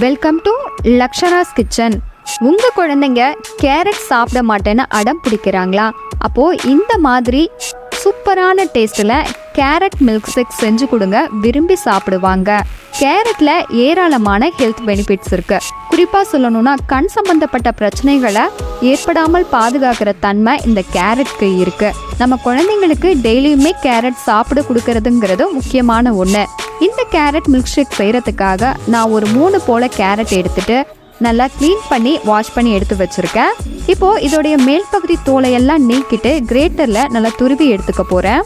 Welcome to லக்ஷராஸ் kitchen. உங்கள் குழந்தைங்க carrot சாப்பிட மாட்டேன்னு அடம் பிடிக்கிறாங்களா? அப்போது இந்த மாதிரி சூப்பரான டேஸ்ட்டில் கேரட் மில்க் ஷேக் செஞ்சு கொடுங்க, விரும்பி சாப்பிடுவாங்க. கேரட்டில் ஏராளமான ஹெல்த் பெனிஃபிட்ஸ் இருக்குது. குறிப்பாக சொல்லணும்னா கண் சம்பந்தப்பட்ட பிரச்சனைகளை ஏற்படாமல் பாதுகாக்கிற தன்மை இந்த கேரட்க்கு இருக்குது. நம்ம குழந்தைங்களுக்கு டெய்லியுமே கேரட் சாப்பிட கொடுக்கறதுங்கிறது முக்கியமான ஒன்று. இந்த கேரட் மில்க் ஷேக் செய்கிறதுக்காக நான் ஒரு 3 போல கேரட் எடுத்துட்டு நல்லா க்ளீன் பண்ணி வாஷ் பண்ணி எடுத்து வச்சுருக்கேன். இப்போது இதோடைய மேல் பகுதி தோலையெல்லாம் நீக்கிட்டு கிரேட்டரில் நல்லா துருவி எடுத்துக்க போகிறேன்.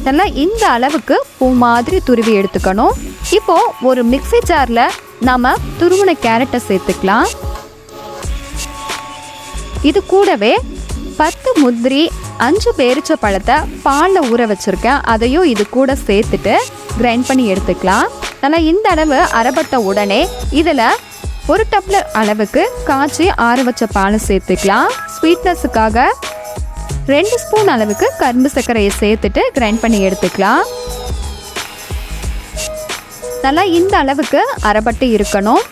நல்லா இந்த அளவுக்கு பூ மாதிரி துருவி எடுத்துக்கணும். இப்போது ஒரு மிக்ஸி ஜாரில் நாம் துருவின கேரட்டை சேர்த்துக்கலாம். இது கூடவே 10 முந்திரி, 5 பேரிச்ச பழத்தை பாலில் ஊற வச்சுருக்கேன், அதையும் இது கூட சேர்த்துட்டு கிரைண்ட் பண்ணி எடுத்துக்கலாம். நல்லா இந்த அளவு அரைப்பட்ட உடனே இதில் 1 டம்ளர் அளவுக்கு காய்ச்சி ஆற வச்ச பாலை சேர்த்துக்கலாம். ஸ்வீட்னஸுக்காக 2 ஸ்பூன் அளவுக்கு கரும்பு சர்க்கரையை சேர்த்துட்டு கிரைண்ட் பண்ணி எடுத்துக்கலாம். நல்லா இந்த அளவுக்கு அரைப்பட்டு இருக்கணும்.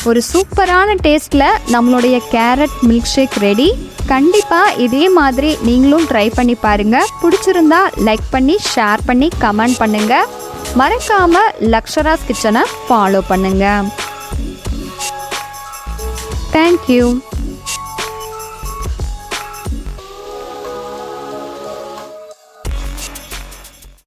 ஒரு சூப்பரான டேஸ்ட்டில் நம்மளுடைய கேரட் மில்க் ஷேக் ரெடி. கண்டிப்பாக இதே மாதிரி நீங்களும் ட்ரை பண்ணி பாருங்கள். பிடிச்சிருந்தா லைக் பண்ணி, ஷேர் பண்ணி, கமெண்ட் பண்ணுங்கள். மறக்காமல் லக்ஷராஸ் கிச்சனை ஃபாலோ பண்ணுங்கள். தேங்க்யூ.